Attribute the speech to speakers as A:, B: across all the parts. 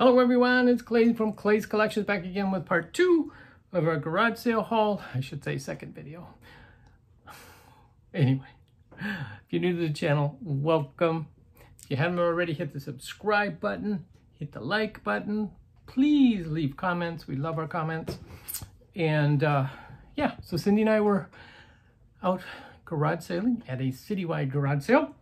A: Hello everyone, it's Clay from Clay's Collections back again with part 2 of our garage sale haul. I should say second video. Anyway, if you're new to the channel, welcome. If you haven't already, hit the subscribe button, hit the like button. Please leave comments. We love our comments. And yeah, so Cindy and I were out garage sailing at a citywide garage sale.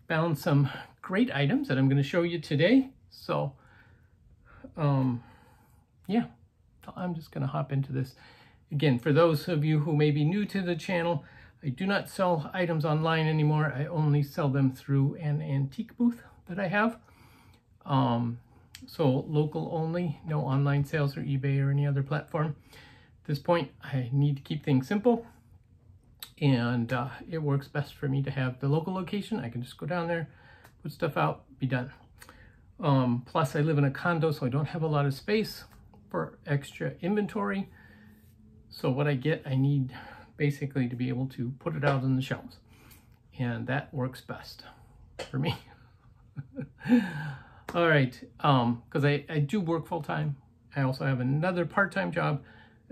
A: Found some great items that I'm going to show you today. So yeah, I'm just going to hop into this. Again, for those of you who may be new to the channel, I do not sell items online anymore. I only sell them through an antique booth that I have. So local only, no online sales or eBay or any other platform. At this point, I need to keep things simple. And it works best for me to have the local location. I can just go down there, put stuff out, be done. Plus I live in a condo, so I don't have a lot of space for extra inventory. So what I get, I need basically to be able to put it out on the shelves. And that works best for me. All right, because I do work full time. I also have another part-time job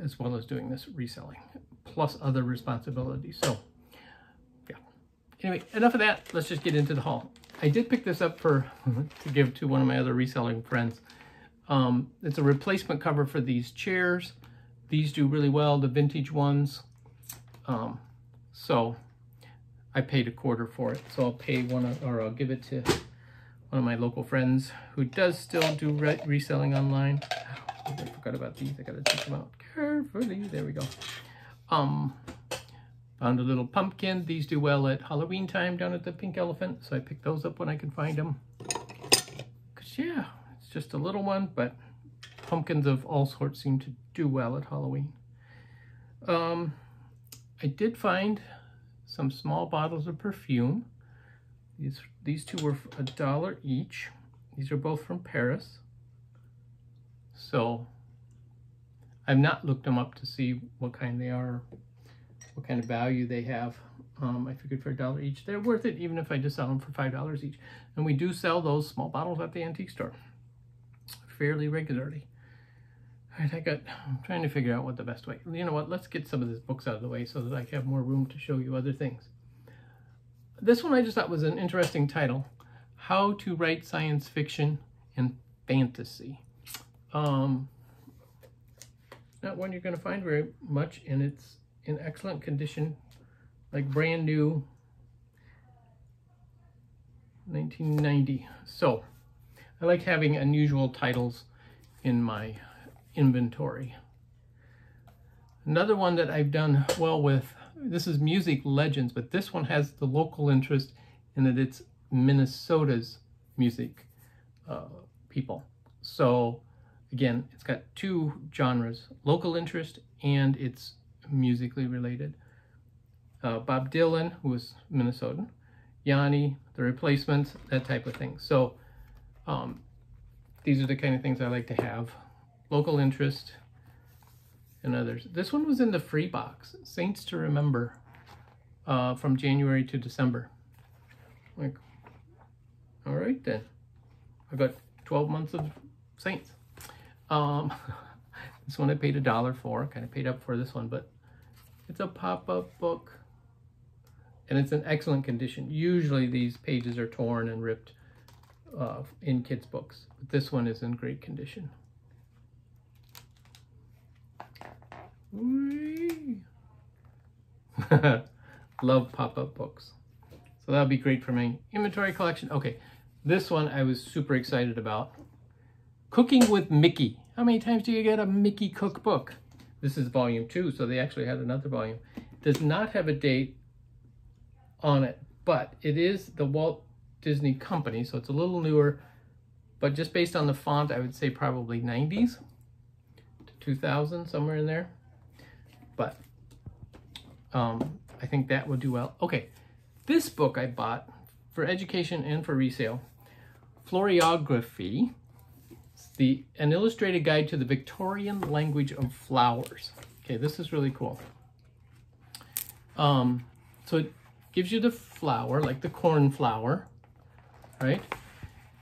A: as well as doing this reselling, plus other responsibilities. So yeah, anyway, enough of that. Let's just get into the haul. I did pick this up to give to one of my other reselling friends. It's a replacement cover for these chairs. These do really well, the vintage ones. So I paid $1/4 for it. So I'll pay I'll give it to one of my local friends who does still do reselling online. I forgot about these. I gotta take them out carefully. There we go. Found a little pumpkin. These do well at Halloween time down at the Pink Elephant, so I pick those up when I can find them. Because yeah, it's just a little one, but pumpkins of all sorts seem to do well at Halloween. I did find some small bottles of perfume. These two were $1 each. These are both from Paris. So I've not looked them up to see what kind they are, what kind of value they have. I figured for $1 each, they're worth it, even if I just sell them for $5 each. And we do sell those small bottles at the antique store fairly regularly. All right, I'm trying to figure out what the best way. You know what, let's get some of these books out of the way so that I have more room to show you other things. This one I just thought was an interesting title, How to Write Science Fiction and Fantasy. Not one you're going to find very much, and it's in excellent condition, like brand new, 1990. So I like having unusual titles in my inventory. Another one that I've done well with, this is Music Legends, but this one has the local interest in that it's Minnesota's music people. So again, it's got two genres, local interest and it's musically related. Bob Dylan, who was Minnesotan, Yanni, The Replacements, that type of thing. So these are the kind of things I like to have. Local interest and others. This one was in the free box, Saints to Remember, from January to December. Like, all right then. I got 12 months of Saints. This one I paid $1 for, kind of paid up for this one, but it's a pop-up book and it's in excellent condition. Usually these pages are torn and ripped in kids' books, but this one is in great condition. Love pop-up books. So that'll be great for my inventory collection. Okay, this one I was super excited about. Cooking with Mickey. How many times do you get a Mickey cookbook? This is volume 2, so they actually had another volume. It does not have a date on it, but it is the Walt Disney Company, so it's a little newer, but just based on the font, I would say probably 90s to 2000, somewhere in there. But I think that would do well. Okay, this book I bought for education and for resale, Florography. An illustrated guide to the Victorian language of flowers. Okay, this is really cool. So it gives you the flower, like the cornflower, right?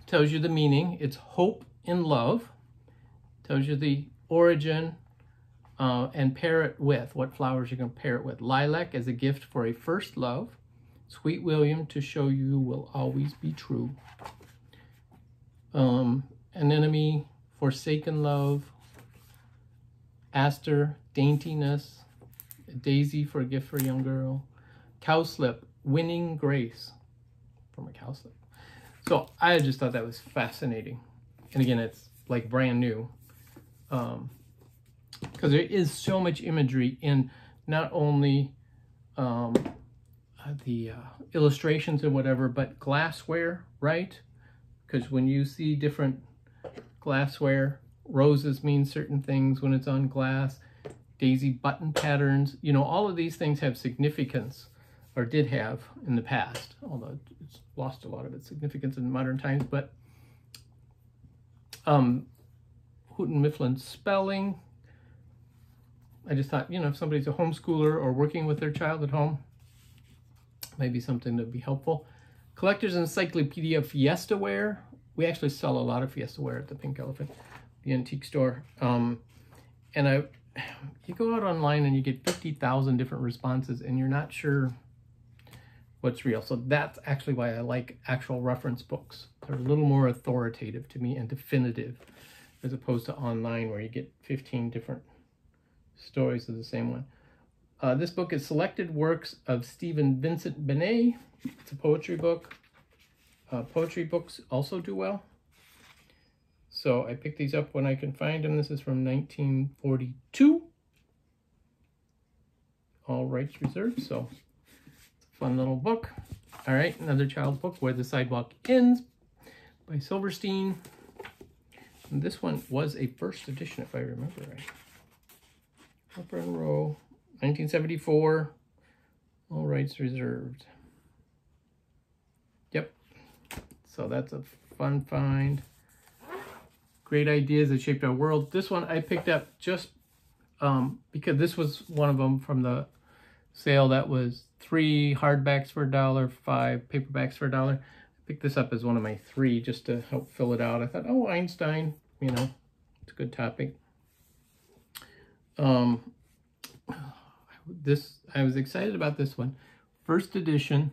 A: Tells you the meaning. It's hope, in love. Tells you the origin and pair it with what flowers you're going to pair it with. Lilac as a gift for a first love. Sweet William to show you will always be true. Anemone, forsaken love. Aster, daintiness. Daisy for a gift for a young girl. Cowslip, winning grace from a cowslip. So I just thought that was fascinating. And again, it's like brand new. Because there is so much imagery in not only the illustrations and whatever, but glassware, right? Because when you see different glassware, roses mean certain things when it's on glass, daisy button patterns, you know, all of these things have significance, or did have in the past, although it's lost a lot of its significance in modern times. But Houghton Mifflin spelling, I just thought, you know, if somebody's a homeschooler or working with their child at home, maybe something that would be helpful. Collector's Encyclopedia Fiesta Ware. We actually sell a lot of Fiesta Ware at the Pink Elephant, the antique store. And you go out online and you get 50,000 different responses and you're not sure what's real. So that's actually why I like actual reference books. They're a little more authoritative to me and definitive, as opposed to online where you get 15 different stories of the same one. This book is Selected Works of Stephen Vincent Benet. It's a poetry book. Poetry books also do well. So I picked these up when I can find them. This is from 1942. All rights reserved. So it's a fun little book. All right, another child's book, Where the Sidewalk Ends by Silverstein. And this one was a first edition, if I remember right. Upper and row, 1974. All rights reserved. Yep. So that's a fun find. Great ideas that shaped our world. This one I picked up just because this was one of them from the sale that was 3 hardbacks for $1, 5 paperbacks for $1. I picked this up as one of my 3 just to help fill it out. I thought, oh, Einstein, you know, it's a good topic. I was excited about this one. First edition,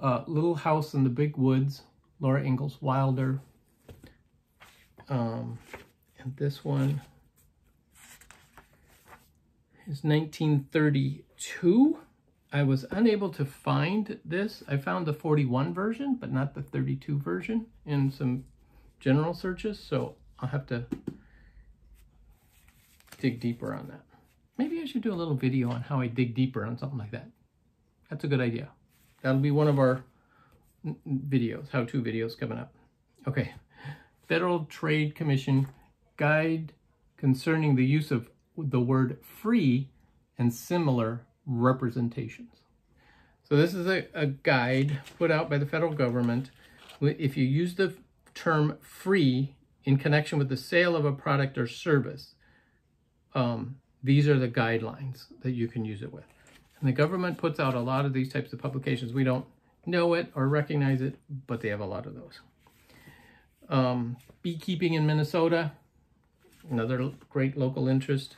A: Little House in the Big Woods, Laura Ingalls Wilder. And this one is 1932. I was unable to find this. I found the 41 version, but not the 32 version in some general searches, so I'll have to dig deeper on that. Maybe I should do a little video on how I dig deeper on something like that. That's a good idea. That'll be one of our videos, how-to videos coming up. Okay. Federal Trade Commission Guide Concerning the Use of the Word Free and Similar Representations. So this is a guide put out by the federal government. If you use the term free in connection with the sale of a product or service, these are the guidelines that you can use it with. And the government puts out a lot of these types of publications. We don't know it or recognize it, but they have a lot of those. Beekeeping in Minnesota, another great local interest.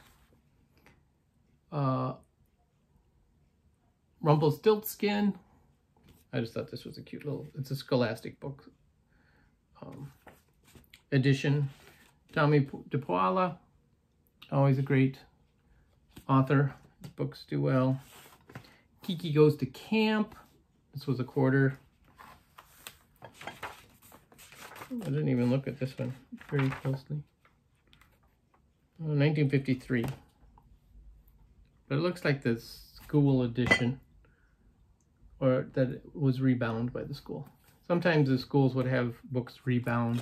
A: Rumpelstiltskin. I just thought this was a cute little, it's a scholastic book edition. Tommy DePaula, always a great author. His books do well. Kiki Goes to Camp. This was a quarter. I didn't even look at this one very closely. 1953. But it looks like the school edition, or that it was rebound by the school. Sometimes the schools would have books rebound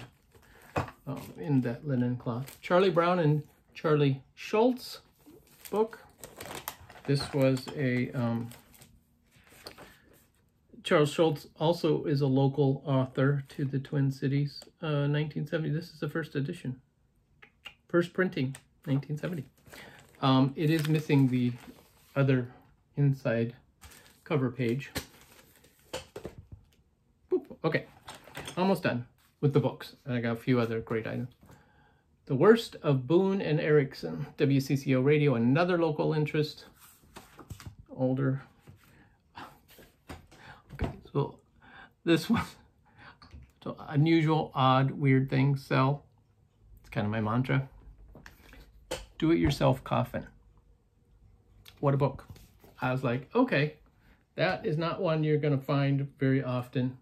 A: in that linen cloth. Charlie Brown and Charlie Schultz book. This was a Charles Schultz also is a local author to the Twin Cities. 1970. This is the first edition. First printing, 1970. It is missing the other inside cover page. Boop. Okay, almost done. with the books. And I got a few other great items. The Worst of Boone and Erickson, WCCO radio, another local interest. Older. Okay, so this one, so unusual, odd, weird things sell. It's kind of my mantra. Do-it-yourself coffin. What a book. I was like, okay, that is not one you're going to find very often.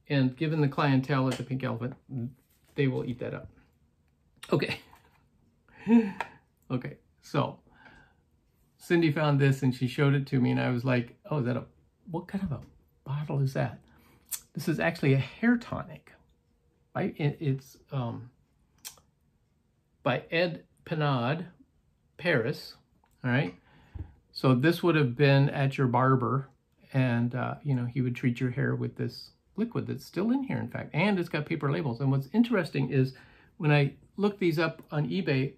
A: And given the clientele at the Pink Elephant, they will eat that up. Okay. Okay, so Cindy found this and she showed it to me and I was like, oh, is that a, what kind of a bottle is that? This is actually a hair tonic. Right? It's by Ed Pinard, Paris. All right. So this would have been at your barber and, you know, he would treat your hair with this liquid that's still in here, in fact, and it's got paper labels. And what's interesting is when I looked these up on eBay,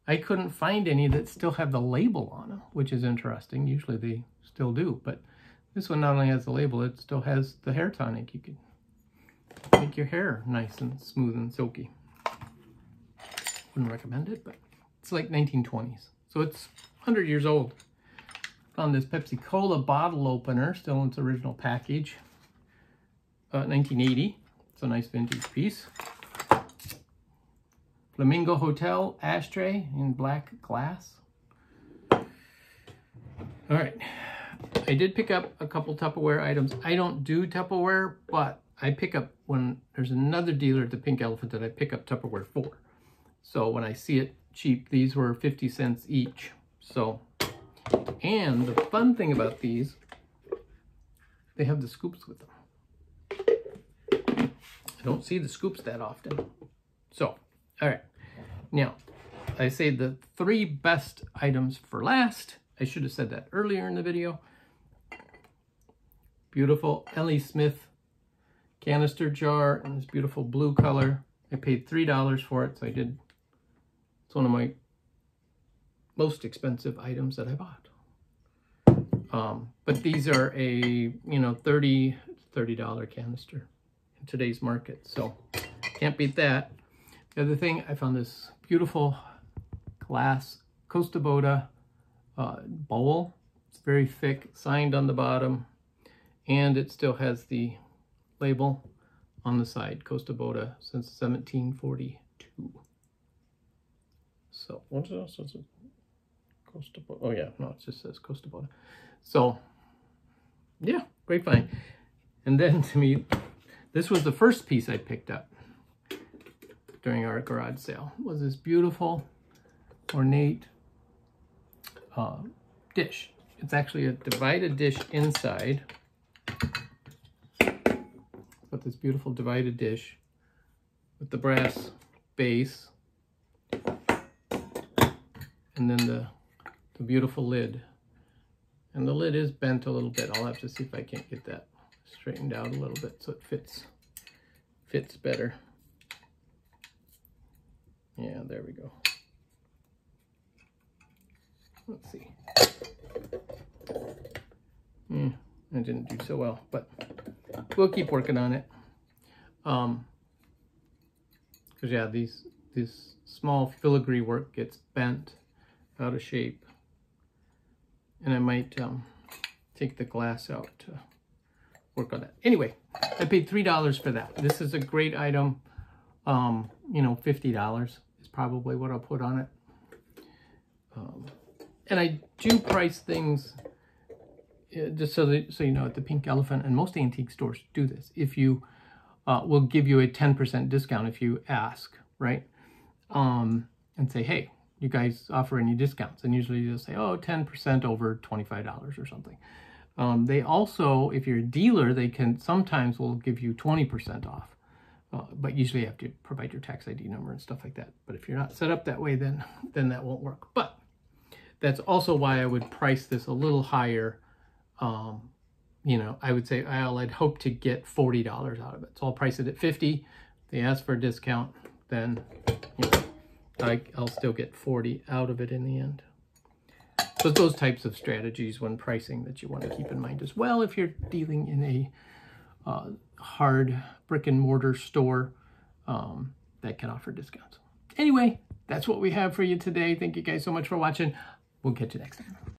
A: I couldn't find any that still have the label on them, which is interesting. Usually they still do, but this one not only has the label, it still has the hair tonic. You can make your hair nice and smooth and silky. Wouldn't recommend it, but it's like 1920s. So it's 100 years old. Found this Pepsi Cola bottle opener, still in its original package. 1980. It's a nice vintage piece. Flamingo Hotel ashtray in black glass. All right. I did pick up a couple Tupperware items. I don't do Tupperware, but I pick up when there's another dealer at the Pink Elephant that I pick up Tupperware for. So when I see it cheap, these were 50 cents each. So, and the fun thing about these, they have the scoops with them. I don't see the scoops that often. So, all right. Now, I say the 3 best items for last. I should have said that earlier in the video. Beautiful L.E. Smith canister jar in this beautiful blue color. I paid $3 for it, so I did. It's one of my most expensive items that I bought. But these are a, you know, $30 canister in today's market, so can't beat that. The other thing, I found this beautiful glass Costa Boda bowl. It's very thick, signed on the bottom, and it still has the label on the side, Costa Boda since 1742. So what else is it? Costa Boda. Oh yeah, no, it just says Costa Boda. So yeah, great find. And then to me, this was the first piece I picked up during our garage sale. Was this beautiful, ornate dish. It's actually a divided dish inside. Got this beautiful divided dish with the brass base, and then the beautiful lid. And the lid is bent a little bit. I'll have to see if I can't get that straightened out a little bit so it fits better. Yeah, there we go. Let's see. I didn't do so well, but we'll keep working on it. Because yeah, this small filigree work gets bent out of shape, and I might take the glass out to work on that. Anyway, I paid $3 for that. This is a great item. You know, $50 is probably what I'll put on it. And I do price things just so you know, at the Pink Elephant, and most antique stores do this. If you will give you a 10% discount if you ask, right? And say, hey, you guys offer any discounts? And usually they'll say, oh, 10% over $25 or something. They also, if you're a dealer, they can sometimes will give you 20% off. But usually you have to provide your tax ID number and stuff like that. But if you're not set up that way, then that won't work. But that's also why I would price this a little higher. You know, I would say I'd hope to get $40 out of it. So I'll price it at $50. If they ask for a discount, then you know, I'll still get $40 out of it in the end. So those types of strategies when pricing that you want to keep in mind as well if you're dealing in a hard brick and mortar store. that can offer discounts. Anyway, that's what we have for you today. Thank you guys so much for watching. We'll catch you next time.